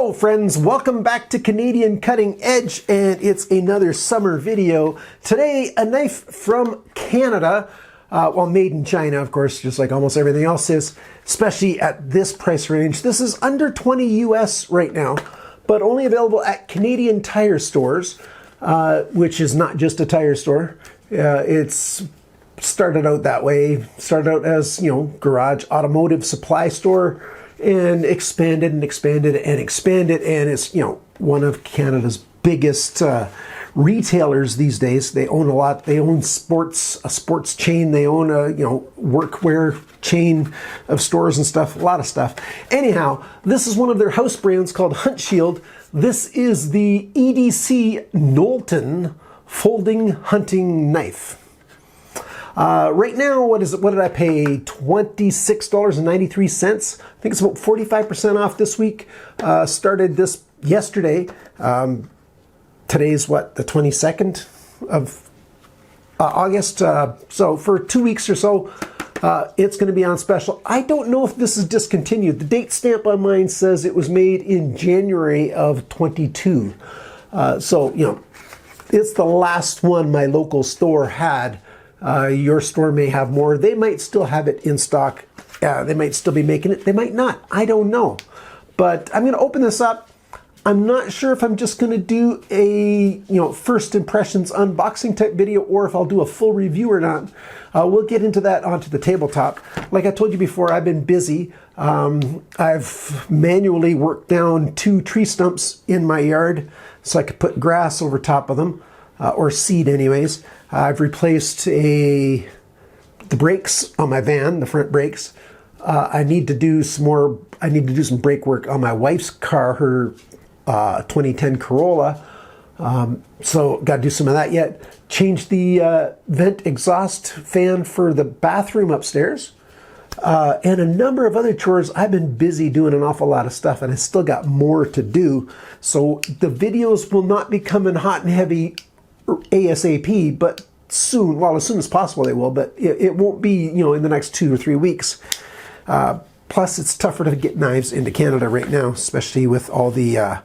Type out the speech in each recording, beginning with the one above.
Hello friends, welcome back to Canadian Cutting Edge, and it's another summer video. Today, a knife from Canada, well, made in China, of course, just like almost everything else is, especially at this price range. This is under 20 US right now, but only available at CanadianTire stores, which is not just a tire store. It's started out that way, started out as, garage automotive supply store, and expanded and expanded and expanded, and it's one of Canada's biggest retailers these days. They own a lot. They own a sports chain. They own a workwear chain of stores and stuff. A lot of stuff. Anyhow, this is one of their house brands called Huntshield. This is the EDC Knowlton folding hunting knife. Right now, what is it? What did I pay? $26.93. I think it's about 45% off this week. Started this yesterday. Today's what, the 22nd of August. So for 2 weeks or so, it's going to be on special. I don't know if this is discontinued. The date stamp on mine says it was made in January of 22. So, it's the last one my local store had. Your store may have more. They might still have it in stock. They might still be making it. They might not. I don't know. But I'm going to open this up. I'm not sure if I'm just going to do a first impressions unboxing type video or if I'll do a full review or not. We'll get into that onto the tabletop. Like I told you before, I've been busy. I've manually worked down 2 tree stumps in my yard so I could put grass over top of them, or seed anyways. I've replaced the brakes on my van, the front brakes. I need to do some more. I need to do some brake work on my wife's car, her 2010 Corolla. So got to do some of that yet. Changed the vent exhaust fan for the bathroom upstairs, and a number of other chores. I've been busy doing an awful lot of stuff, and I still got more to do. So the videos will not be coming hot and heavy ASAP, but soon, well, as soon as possible they will, but it won't be, in the next 2 or 3 weeks. Plus, it's tougher to get knives into Canada right now, especially with all the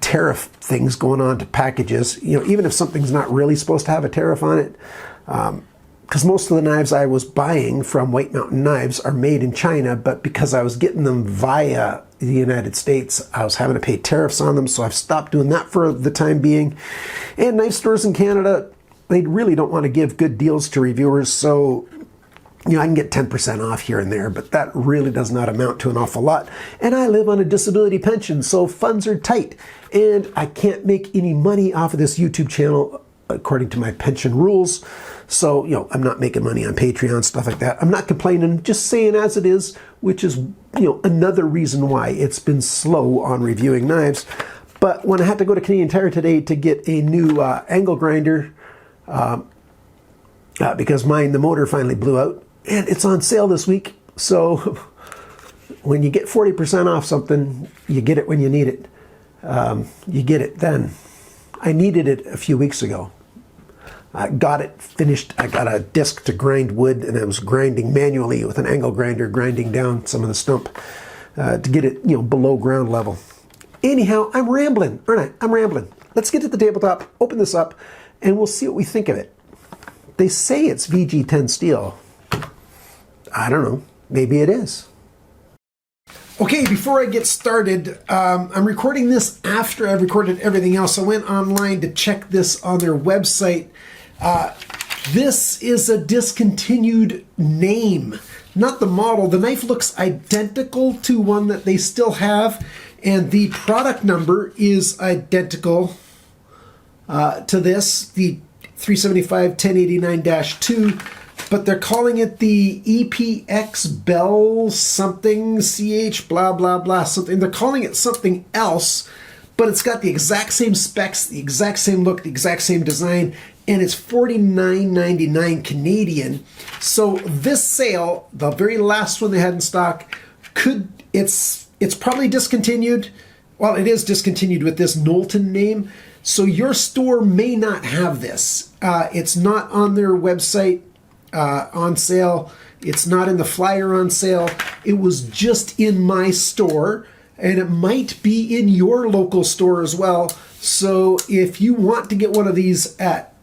tariff things going on to packages. Even if something's not really supposed to have a tariff on it, because most of the knives I was buying from White Mountain Knives are made in China, but because I was getting them via the United States, I was having to pay tariffs on them, so I've stopped doing that for the time being. And knife stores in Canada, they really don't want to give good deals to reviewers, so I can get 10% off here and there, but that really does not amount to an awful lot. And I live on a disability pension, so funds are tight, and I can't make any money off of this YouTube channel according to my pension rules. So, I'm not making money on Patreon, stuff like that. I'm not complaining, just saying as it is, which is, another reason why it's been slow on reviewing knives. But when I had to go to Canadian Tire today to get a new angle grinder, because the motor finally blew out, and it's on sale this week. So when you get 40% off something, you get it when you need it. You get it then. I needed it a few weeks ago. I got it finished. I got a disc to grind wood, and I was grinding manually with an angle grinder, grinding down some of the stump to get it, below ground level. Anyhow, I'm rambling, aren't I? I'm rambling. Let's get to the tabletop, open this up, and we'll see what we think of it. They say it's VG10 steel. I don't know. Maybe it is. Okay, before I get started, I'm recording this after I've recorded everything else. I went online to check this on their website. This is a discontinued name, not the model. The knife looks identical to one that they still have, and the product number is identical to this, the 375-1089-2. But they're calling it the EPX Bell something, CH blah, blah, blah, something. They're calling it something else, but it's got the exact same specs, the exact same look, the exact same design, and it's $49.99 Canadian. So this sale, the very last one they had in stock, it's probably discontinued. Well, it is discontinued with this Knowlton name. So your store may not have this. It's not on their website. On sale. It's not in the flyer on sale. It was just in my store, and it might be in your local store as well. So if you want to get one of these at,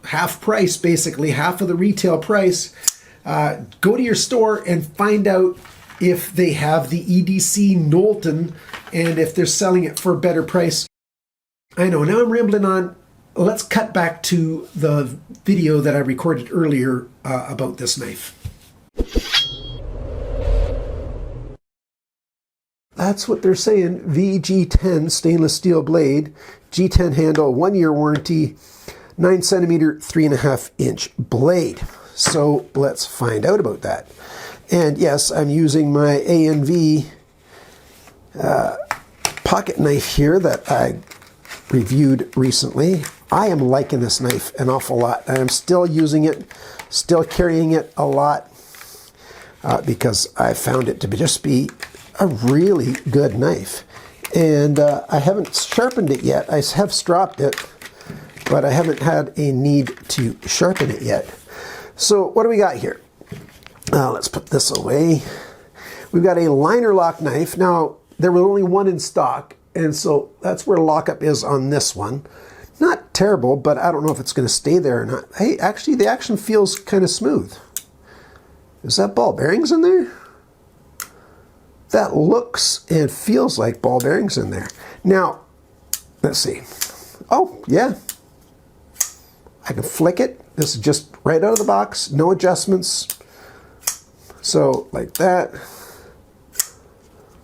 half price, basically half of the retail price, go to your store and find out if they have the EDC Knowlton and if they're selling it for a better price. I know, now I'm rambling on. Let's cut back to the video that I recorded earlier about this knife. That's what they're saying. VG10 stainless steel blade, G10 handle, 1-year warranty, 9 centimeter, 3.5 inch blade. So let's find out about that. And yes, I'm using my ANV pocket knife here that I reviewed recently. I am liking this knife an awful lot. I am still using it, still carrying it a lot because I found it to just be a really good knife. And I haven't sharpened it yet. I have stropped it, but I haven't had a need to sharpen it yet. So what do we got here? Let's put this away. We've got a liner lock knife. Now, there was only one in stock, and so that's where lockup is on this one. Not terrible, but I don't know if it's going to stay there or not. Hey, actually, the action feels kind of smooth. Is that ball bearings in there? That looks and feels like ball bearings in there. Now, let's see. Oh, yeah. I can flick it. This is just right out of the box, no adjustments. So, like that.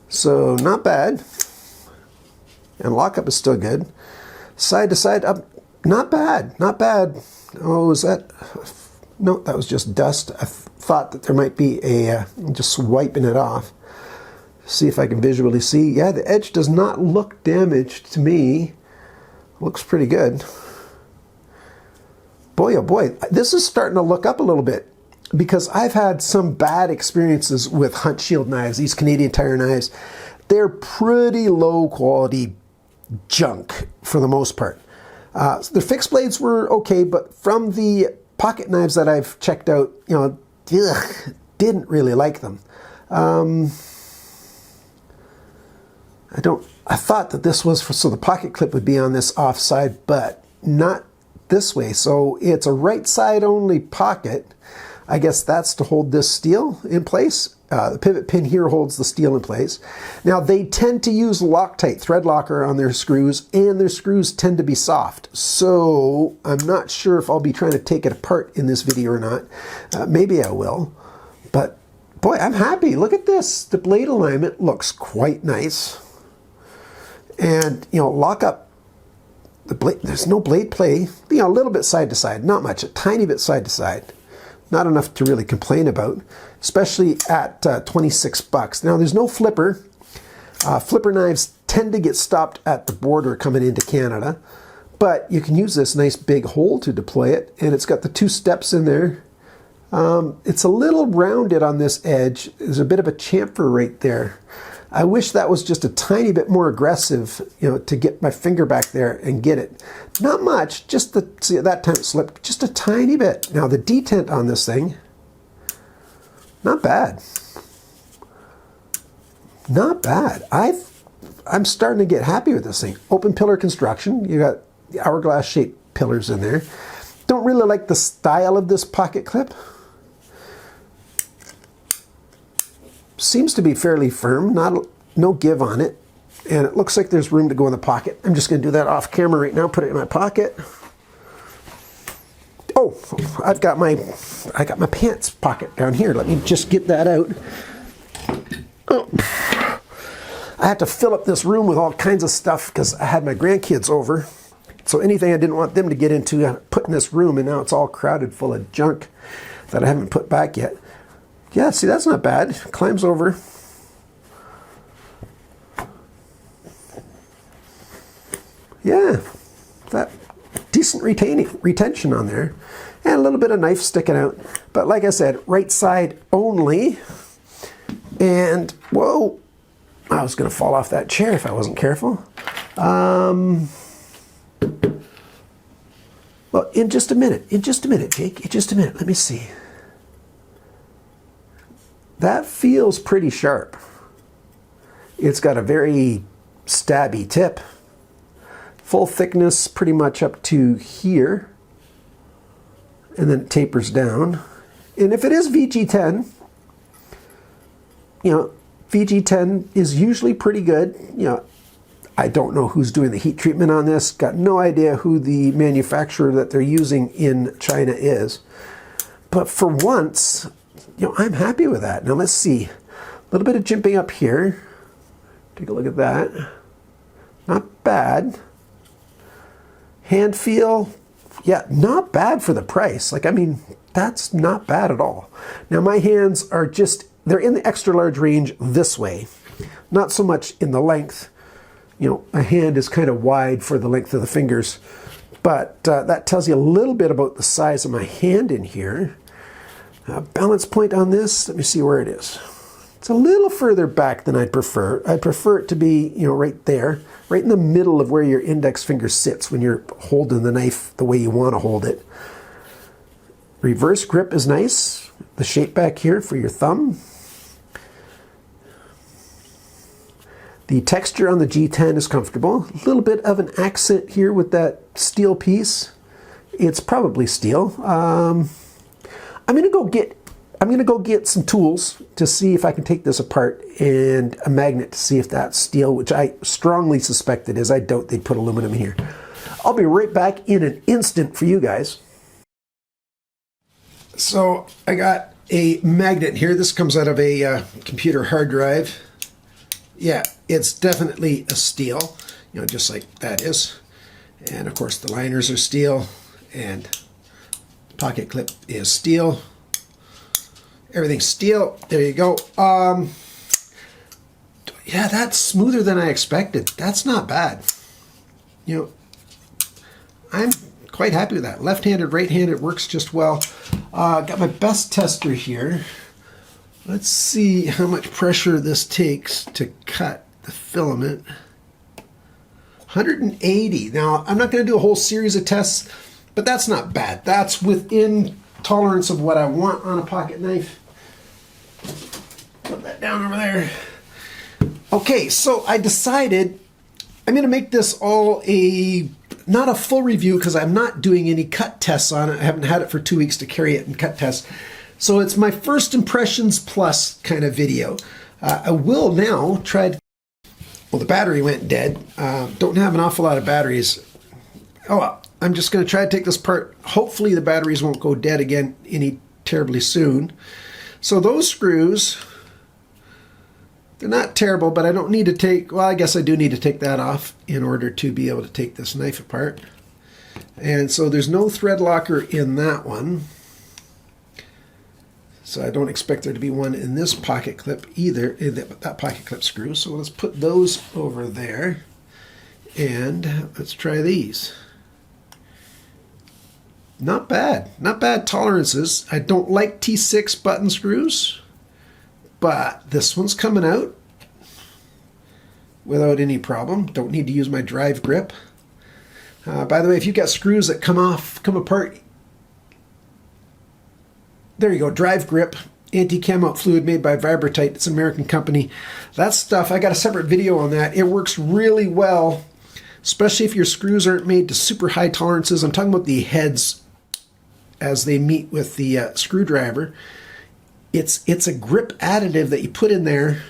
So, not bad. And lockup is still good. Side to side up, not bad, not bad. Oh, is that? No, that was just dust. I thought that there might be a, just wiping it off. See if I can visually see. Yeah, the edge does not look damaged to me. Looks pretty good. Boy, oh boy, this is starting to look up a little bit because I've had some bad experiences with Huntshield knives, these CanadianTire knives. They're pretty low quality junk for the most part. The fixed blades were okay, but from the pocket knives that I've checked out, didn't really like them. I thought that this was so the pocket clip would be on this offside, but not this way. So it's a right side only pocket. I guess that's to hold this steel in place. The pivot pin here holds the steel in place. Now they tend to use Loctite thread locker on their screws, and their screws tend to be soft. So I'm not sure if I'll be trying to take it apart in this video or not. Maybe I will, but boy, I'm happy. Look at this. The blade alignment looks quite nice. And, lock up the blade. There's no blade play. A little bit side to side, not much, a tiny bit side to side. Not enough to really complain about, especially at 26 bucks. Now, there's no flipper. Flipper knives tend to get stopped at the border coming into Canada, but you can use this nice big hole to deploy it, and it's got the 2 steps in there. It's a little rounded on this edge. There's a bit of a chamfer right there. I wish that was just a tiny bit more aggressive, to get my finger back there and get it. Not much, just see, that time it slipped just a tiny bit. Now the detent on this thing, not bad. Not bad. I'm starting to get happy with this thing. Open pillar construction. You got the hourglass shaped pillars in there. Don't really like the style of this pocket clip. Seems to be fairly firm, no give on it, and it looks like there's room to go in the pocket. I'm just going to do that off camera right now, put it in my pocket. Oh, I got my pants pocket down here. Let me just get that out. Oh. I had to fill up this room with all kinds of stuff because I had my grandkids over. So anything I didn't want them to get into, I put in this room, and now it's all crowded full of junk that I haven't put back yet. Yeah, see, that's not bad. Climbs over. Yeah, that decent retention on there. And a little bit of knife sticking out. But like I said, right side only. And, whoa, I was going to fall off that chair if I wasn't careful. Well, in just a minute, Jake, in just a minute. Let me see. That feels pretty sharp. It's got a very stabby tip. Full thickness pretty much up to here. And then it tapers down. And if it is VG10, you know, VG10 is usually pretty good. You know, I don't know who's doing the heat treatment on this. Got no idea who the manufacturer that they're using in China is. But for once, you know, I'm happy with that. Now let's see. A little bit of jimping up here. Take a look at that. Not bad. Hand feel, yeah, not bad for the price. Like, I mean, that's not bad at all. Now my hands are just, they're in the extra large range this way. Not so much in the length. You know, a hand is kind of wide for the length of the fingers. But that tells you a little bit about the size of my hand in here. Balance point on this, let me see where it is. It's a little further back than I'd prefer. I'd prefer it to be, you know, right there, right in the middle of where your index finger sits when you're holding the knife the way you want to hold it. Reverse grip is nice. The shape back here for your thumb. The texture on the G10 is comfortable. A little bit of an accent here with that steel piece. It's probably steel. I'm gonna go get some tools to see if I can take this apart, and a magnet to see if that's steel, which I strongly suspect it is. I doubt they'd put aluminum here. I'll be right back in an instant for you guys. So I got a magnet here. This comes out of a computer hard drive. Yeah, it's definitely a steel, you know, just like that is. And of course the liners are steel, and the pocket clip is steel. Everything's steel. There you go. Yeah, that's smoother than I expected. That's not bad. You know, I'm quite happy with that. Left-handed, right-handed works just well. Got my best tester here. Let's see how much pressure this takes to cut the filament. 180. Now, I'm not going to do a whole series of tests, but that's not bad. That's within tolerance of what I want on a pocket knife. Put that down over there. Okay, so I decided I'm going to make this all not a full review because I'm not doing any cut tests on it. I haven't had it for 2 weeks to carry it and cut tests. So it's my first impressions plus kind of video. I will now try. Well, the battery went dead. Don't have an awful lot of batteries. Oh well, I'm just going to try to take this apart. Hopefully the batteries won't go dead again any terribly soon. So those screws, they're not terrible, but I don't need to take, well, I guess I do need to take that off in order to be able to take this knife apart. And so there's no thread locker in that one. So I don't expect there to be one in this pocket clip either, in that pocket clip screw. So let's put those over there. And let's try these. Not bad. Not bad tolerances. I don't like T6 button screws, but this one's coming out without any problem. Don't need to use my drive grip. By the way, if you've got screws that come apart, there you go, drive grip, anti-cam out fluid made by Vibratite. It's an American company. That stuff, I got a separate video on that. It works really well, especially if your screws aren't made to super high tolerances. I'm talking about the heads as they meet with the screwdriver. It's a grip additive that you put in there,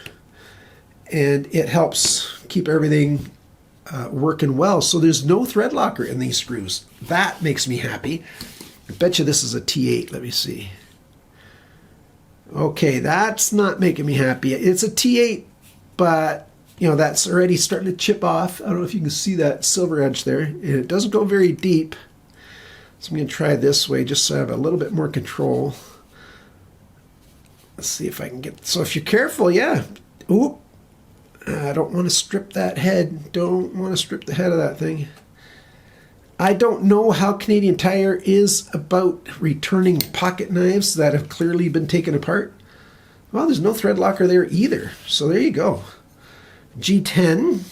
and it helps keep everything working well. So there's no thread locker in these screws. That makes me happy. I bet you this is a T8. Let me see. Okay, that's not making me happy. It's a T8, but you know, that's already starting to chip off. I don't know if you can see that silver edge there. And it doesn't go very deep. So I'm going to try this way just so I have a little bit more control. Let's see if I can get, so if you're careful, yeah. Oop. I don't want to strip that head. Don't want to strip the head of that thing. I don't know how Canadian Tire is about returning pocket knives that have clearly been taken apart. Well, there's no thread locker there either. So there you go. G10.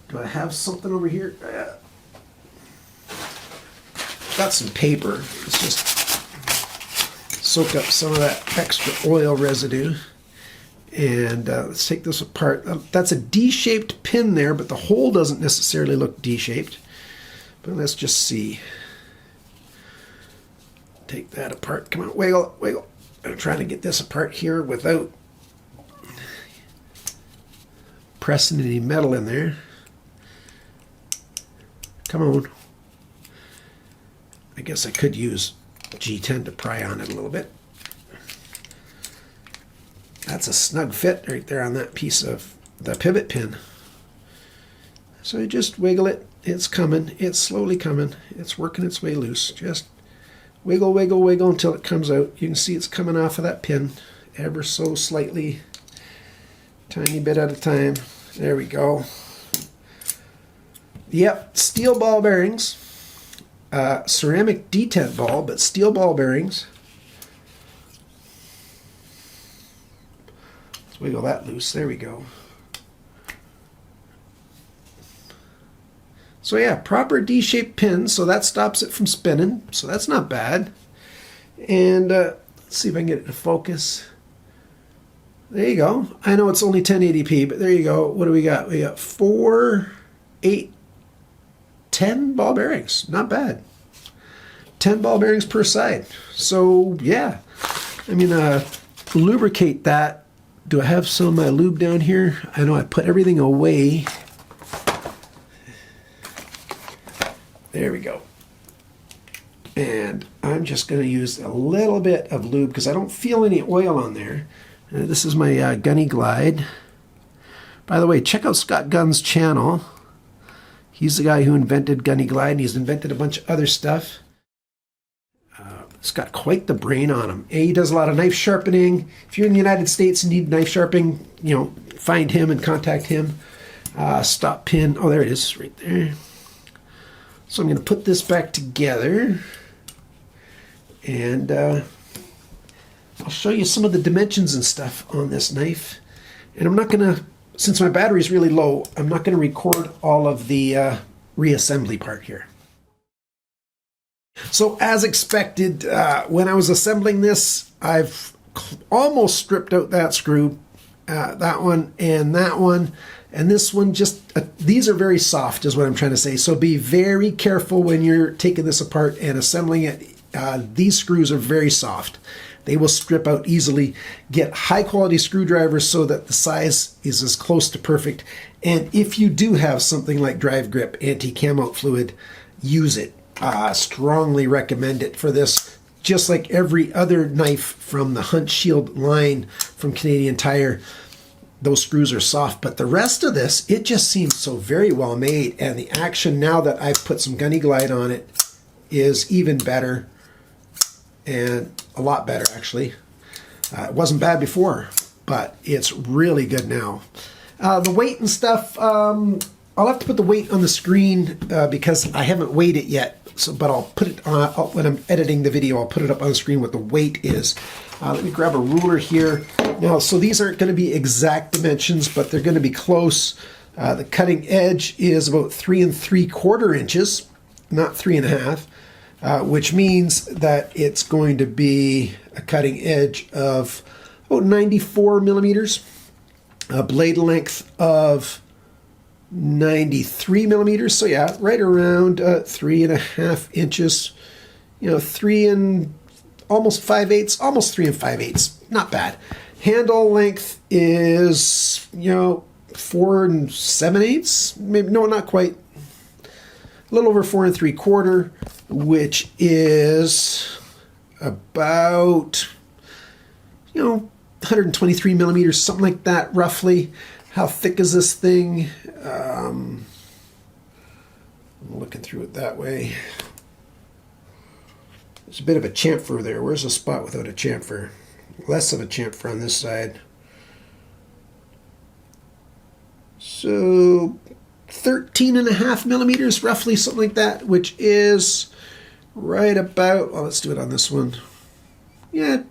Do I have something over here? Got some paper. Let's just soak up some of that extra oil residue. And let's take this apart. That's a D-shaped pin there, but the hole doesn't necessarily look D-shaped. But let's just see. Take that apart. Come on, wiggle, wiggle. I'm trying to get this apart here without pressing any metal in there. Come on. I guess I could use G10 to pry on it a little bit. That's a snug fit right there on that piece of the pivot pin. So you just wiggle it. It's coming. It's slowly coming. It's working its way loose. Just wiggle, wiggle, wiggle until it comes out. You can see it's coming off of that pin ever so slightly. Tiny bit at a time. There we go. Yep, steel ball bearings. Ceramic detent ball, but steel ball bearings. Let's wiggle that loose. There we go. So yeah, proper D-shaped pin, so that stops it from spinning. So that's not bad. And let's see if I can get it to focus. There you go. I know it's only 1080p, but there you go. What do we got? We got 4, 8, 10 ball bearings. Not bad. 10 ball bearings per side. So yeah, I mean, lubricate that. Do I have some of my lube down here? I know I put everything away. There we go. And I'm just going to use a little bit of lube because I don't feel any oil on there. This is my Gunny Glide. By the way, check out Scott Gunn's channel. He's the guy who invented Gunny Glide, and he's invented a bunch of other stuff. It's got quite the brain on him. He does a lot of knife sharpening. If you're in the United States and need knife sharpening, you know, find him and contact him. Stop pin. Oh, there it is, right there. So I'm going to put this back together, and I'll show you some of the dimensions and stuff on this knife. And I'm not going to, since my battery is really low, I'm not going to record all of the reassembly part here. So as expected, when I was assembling this, I've almost stripped out that screw, that one, and this one. Just these are very soft is what I'm trying to say. So be very careful when you're taking this apart and assembling it. These screws are very soft. They will strip out easily. Get high quality screwdrivers so that the size is as close to perfect. And if you do have something like Drive Grip anti-cam out fluid, use it. Strongly recommend it for this. Just like every other knife from the Huntshield line from Canadian Tire, those screws are soft, but the rest of this, it just seems so very well made, and the action now that I've put some Gunny Glide on it is even better, and a lot better actually. It wasn't bad before, but it's really good now. The weight and stuff, I'll have to put the weight on the screen because I haven't weighed it yet. So, but I'll put it on when I'm editing the video. I'll put it up on the screen what the weight is. Let me grab a ruler here. Now, so these aren't going to be exact dimensions, but they're going to be close. The cutting edge is about 3 3/4 inches, not 3.5, which means that it's going to be a cutting edge of about 94 millimeters, a blade length of 93 millimeters. So yeah, right around 3.5 inches. You know, 3 and almost 5/8, almost 3 5/8. Not bad. Handle length is, you know, 4 7/8. Maybe no, not quite. A little over 4 3/4, which is about, you know, 123 millimeters, something like that, roughly. How thick is this thing? I'm looking through it that way. There's a bit of a chamfer there. Where's a spot without a chamfer? Less of a chamfer on this side. So 13.5 millimeters, roughly, something like that, which is right about, well, let's do it on this one. Yeah,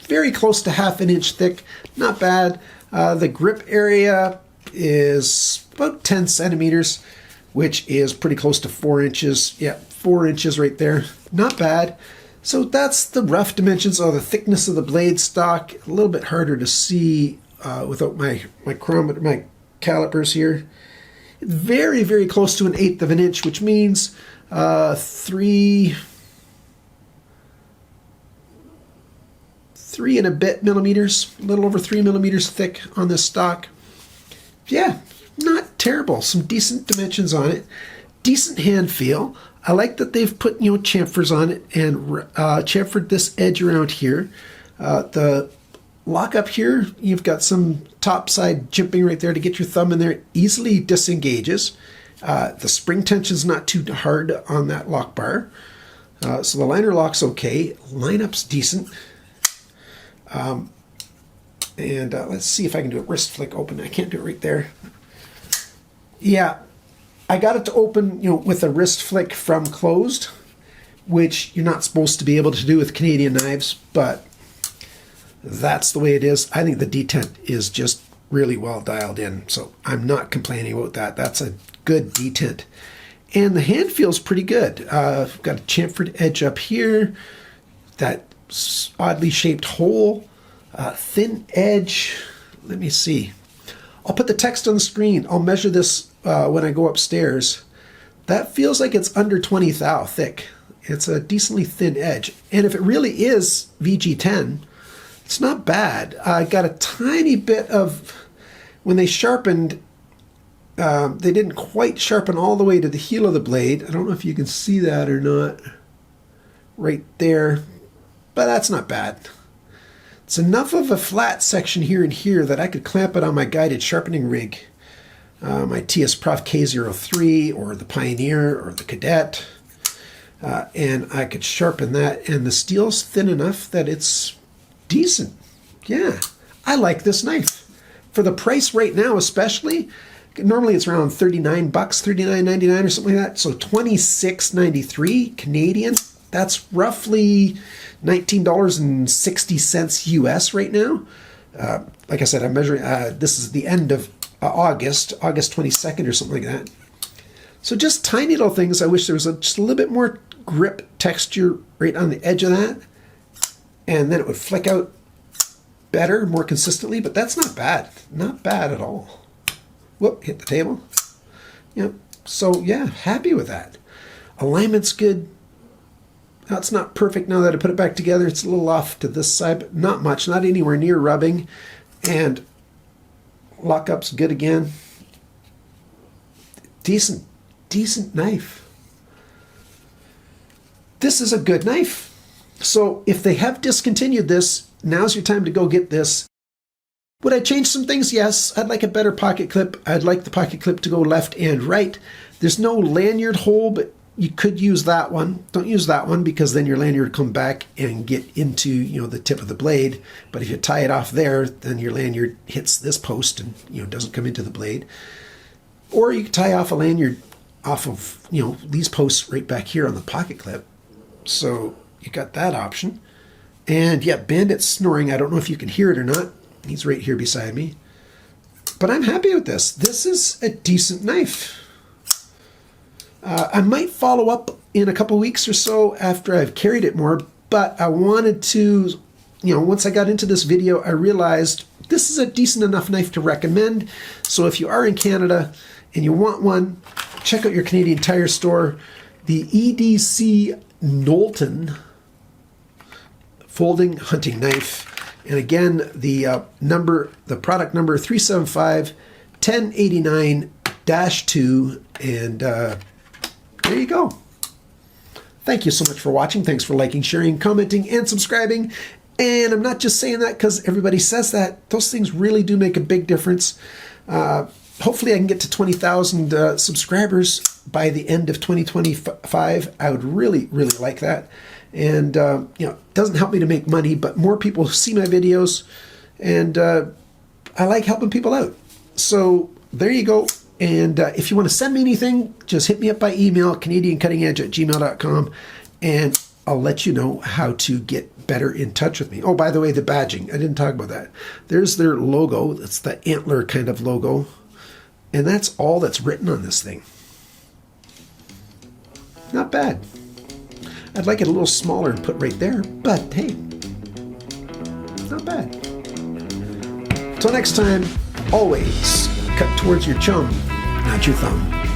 very close to 1/2 inch thick. Not bad. The grip area is about 10 centimeters, which is pretty close to 4 inches. Yeah, 4 inches right there. Not bad. So that's the rough dimensions. Oh, the thickness of the blade stock, a little bit harder to see without my chronometer, my calipers here. Very, very close to 1/8 of an inch, which means 3 and a bit millimeters, a little over 3 millimeters thick on this stock. Yeah, not terrible. Some decent dimensions on it. Decent hand feel. I like that they've put, you know, chamfers on it and chamfered this edge around here. The lock up here, you've got some top side jimping right there to get your thumb in there. It easily disengages. The spring tension's not too hard on that lock bar. So the liner lock's okay. Lineup's decent. Let's see if I can do a wrist flick open. I can't do it right there. Yeah, I got it to open, you know, with a wrist flick from closed, which you're not supposed to be able to do with Canadian knives, but that's the way it is. I think the detent is just really well dialed in, so I'm not complaining about that. That's a good detent. And the hand feels pretty good. I've got a chamfered edge up here, that oddly shaped hole, thin edge. Let me see. I'll put the text on the screen. I'll measure this when I go upstairs. That feels like it's under 20 thou thick. It's a decently thin edge. And if it really is VG10, it's not bad. I got a tiny bit of, when they sharpened, they didn't quite sharpen all the way to the heel of the blade. I don't know if you can see that or not right there, but that's not bad. It's enough of a flat section here and here that I could clamp it on my guided sharpening rig, my TSPROF K03 or the Pioneer or the Cadet, and I could sharpen that, and the steel's thin enough that it's decent. Yeah, I like this knife. For the price right now especially, normally it's around $39, $39.99 or something like that, so $26.93 Canadian. That's roughly $19.60 US right now. Like I said, I'm measuring, this is the end of August 22nd or something like that. So just tiny little things. I wish there was just a little bit more grip texture right on the edge of that, and then it would flick out better, more consistently, but that's not bad. Not bad at all. Whoop, hit the table. Yep. So yeah, happy with that. Alignment's good. Now, it's not perfect now that I put it back together. It's a little off to this side, but not much, not anywhere near rubbing. And lockup's good again. Decent knife. This is a good knife. So if they have discontinued this, now's your time to go get this. Would I change some things? Yes. I'd like a better pocket clip. I'd like the pocket clip to go left and right. There's no lanyard hole, but you could use that one. Don't use that one because then your lanyard would come back and get into, you know, the tip of the blade. But if you tie it off there, then your lanyard hits this post and, you know, doesn't come into the blade. Or you could tie off a lanyard off of, you know, these posts right back here on the pocket clip. So you got that option. And yeah, Bandit's snoring. I don't know if you can hear it or not. He's right here beside me. But I'm happy with this. This is a decent knife. I might follow up in a couple weeks or so after I've carried it more, but I wanted to, you know, once I got into this video, I realized this is a decent enough knife to recommend. So if you are in Canada and you want one, check out your Canadian Tire store. The EDC Knowlton folding hunting knife. And again, the product number 375-1089-2, and there you go. Thank you so much for watching. Thanks for liking, sharing, commenting, and subscribing. And I'm not just saying that because everybody says that. Those things really do make a big difference. Hopefully I can get to 20,000 subscribers by the end of 2025. I would really, really like that. And, you know, it doesn't help me to make money, but more people see my videos, and I like helping people out. So there you go. And if you want to send me anything, just hit me up by email, CanadianCuttingEdge@gmail.com, and I'll let you know how to get better in touch with me. Oh, by the way, the badging. I didn't talk about that. There's their logo. It's the antler kind of logo. And that's all that's written on this thing. Not bad. I'd like it a little smaller and put right there, but hey, not bad. Till next time, always cut towards your chum, not your thumb.